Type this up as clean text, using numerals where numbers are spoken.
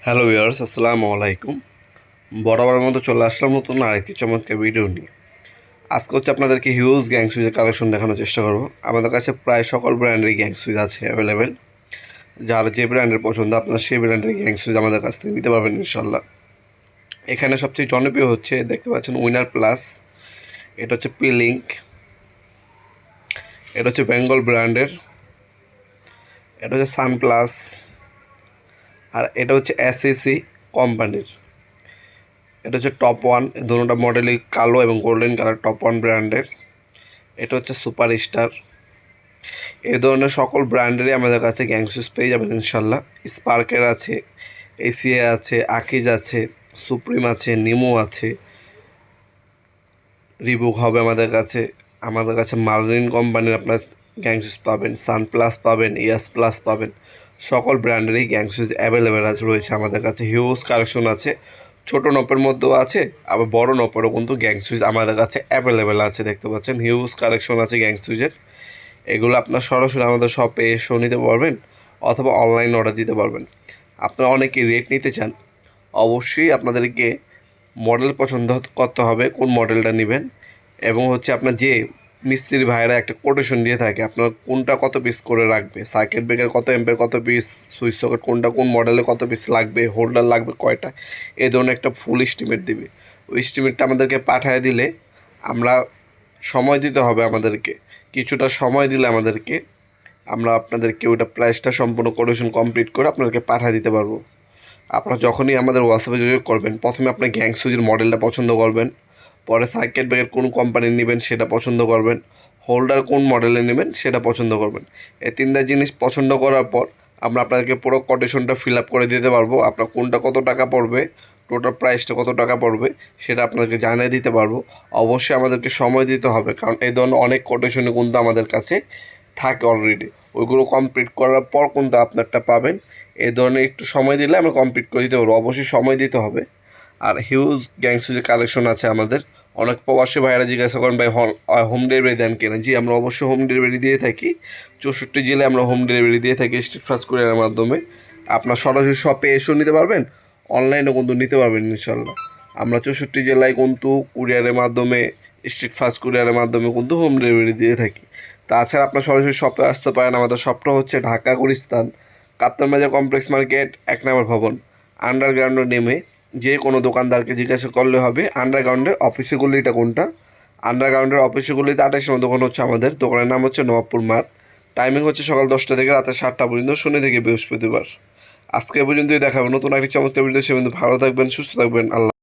Hello viewers, আসসালামু আলাইকুম। বরাবরের মতো চলে আসলাম নতুন আরেকটি চমৎকার ভিডিও নিয়ে। আজকে হচ্ছে আপনাদেরকে হিউজ গ্যাং সুইচের কালেকশন দেখানোর চেষ্টা করবো। আমাদের কাছে প্রায় সকল ব্র্যান্ডের গ্যাং সুইচ আছে অ্যাভেলেবেল। যার যে ব্র্যান্ডের পছন্দ আপনার সেই ব্র্যান্ডের গ্যাং সুইচ আমাদের কাছ থেকে নিতে পারবেন ইনশাল্লাহ। এখানে সবচেয়ে জনপ্রিয় হচ্ছে দেখতে পাচ্ছেন উইনার প্লাস, এটা হচ্ছে পি-লিঙ্ক, এটা হচ্ছে বেঙ্গল ব্র্যান্ডের, এটা হচ্ছে সান প্লাস, আর এটা হচ্ছে এসএসি কোম্পানির। এটা হচ্ছে টপ ওয়ান, দুটোটা মডেলই কালো এবং গোল্ডেন কালার, টপ ওয়ান ব্র্যান্ডের। এটা হচ্ছে সুপার স্টার। এই ধরনের সকল ব্র্যান্ডেরই আমাদের কাছে গ্যাং সুইচ পেয়ে যাবেন ইনশাল্লাহ। স্পার্কের আছে, এসিএ আছে, আকিজ আছে, সুপ্রিম আছে, নিমো আছে, রিবুক হবে আমাদের কাছে মার্লিন কোম্পানির আপনার গ্যাং সুইচ পাবেন, সান প্লাস পাবেন, ইয়াস প্লাস পাবেন। সকল ব্র্যান্ডেরই গ্যাং সুইচ অ্যাভেলেবেল রয়েছে আমাদের কাছে। হিউজ কালেকশন আছে, ছোটো নপের মধ্যেও আছে, আবার বড় নপেরও কিন্তু গ্যাং সুইচ আমাদের কাছে অ্যাভেলেবেল আছে। দেখতে পাচ্ছেন হিউজ কালেকশন আছে গ্যাং সুইচের। এগুলো আপনার সরাসরি আমাদের শপে এসেও নিতে পারবেন অথবা অনলাইন অর্ডার দিতে পারবেন। আপনারা অনেকে রেট নিতে চান, অবশ্যই আপনাদেরকে মডেল পছন্দ করতে হবে, কোন মডেলটা নেবেন, এবং হচ্ছে আপনার যে মিস্ত্রি ভাইরা একটা কোটেশন দিয়ে থাকে আপনার কোনটা কত পিস করে রাখবে, সার্কিট ব্রেকার কত এম্পের কত পিস, সুইচ সকেট কোনটা কোন মডেলে কত পিস লাগবে, হোল্ডার লাগবে কয়টা, এই ধরনের একটা ফুল এস্টিমেট দিবে। ওই এস্টিমেটটা আমাদেরকে পাঠিয়ে দিলে আমরা, সময় দিতে হবে আমাদেরকে, কিছুটা সময় দিলে আমাদেরকে আমরা আপনাদেরকে ওইটা প্রাইসটা সম্পূর্ণ কোটেশন কমপ্লিট করে আপনাদেরকে পাঠিয়ে দিতে পারবো। আপনারা যখনই আমাদের হোয়াটসঅ্যাপে যোগাযোগ করবেন, প্রথমে আপনার গ্যাং সুইচের মডেলটা পছন্দ করবেন, পরে সার্কিট ব্রেকার কোন কোম্পানির নেবেন সেটা পছন্দ করবেন, হোল্ডার কোন মডেলে নেবেন সেটা পছন্দ করবেন। এই তিনটা জিনিস পছন্দ করার পর আমরা আপনাদেরকে পুরো কোটেশনটা ফিল আপ করে দিতে পারবো। আপনার কোনটা কত টাকা পড়বে, টোটাল প্রাইসটা কত টাকা পড়বে সেটা আপনাদেরকে জানিয়ে দিতে পারবো। অবশ্যই আমাদেরকে সময় দিতে হবে, কারণ এই ধরনের অনেক কোটেশনে কিন্তু আমাদের কাছে থাকে অলরেডি। ওইগুলো কমপ্লিট করার পর কিন্তু আপনারটা পাবেন। এই ধরনের একটু সময় দিলে আমরা কমপ্লিট করে দিতে পারবো, অবশ্যই সময় দিতে হবে। আর হিউজ গ্যাং সুইচের কালেকশন আছে আমাদের। অনেক প্রবাসী ভাইয়েরা জিজ্ঞাসা করেন ভাই হোম ডেলিভারি দেন কিনা। জি, আমরা অবশ্যই হোম ডেলিভারি দিয়ে থাকি। 64 জেলায় আমরা হোম ডেলিভারি দিয়ে থাকি স্ট্রিট ফাস্ট কুরিয়ারের মাধ্যমে। আপনার সরাসরি শপে এসেও নিতে পারবেন, অনলাইনেও কিন্তু নিতে পারবেন ইনশাল্লাহ। আমরা 64 জেলায় কিন্তু কুরিয়ারের মাধ্যমে, স্ট্রিট ফাস্ট কুরিয়ারের মাধ্যমে কিন্তু হোম ডেলিভারি দিয়ে থাকি। তাছাড়া আপনার সরাসরি শপে আসতে পারেন। আমাদের শপটা হচ্ছে ঢাকা গুলিস্তান কাপ্তান বাজার কমপ্লেক্স মার্কেট 1 নম্বর ভবন। আন্ডারগ্রাউন্ডে নেমে যে কোনো দোকানদারকে জিজ্ঞাসা করলে হবে আন্ডারগ্রাউন্ডের অফিসগুলিটা কোনটা। আন্ডারগ্রাউন্ডের অফিসগুলিতে 28 নম্বর দোকান হচ্ছে আমাদের। দোকানের নাম হচ্ছে নবাবপুর মাঠ। টাইমিং হচ্ছে সকাল 10টা থেকে রাতে 7টা পর্যন্ত, শনি থেকে বৃহস্পতিবার। আজকে পর্যন্তই দেখাবো নতুন একটি চমৎকার ভিডিও। সে কিন্তু ভালো থাকবেন, সুস্থ থাকবেন। আল্লাহ।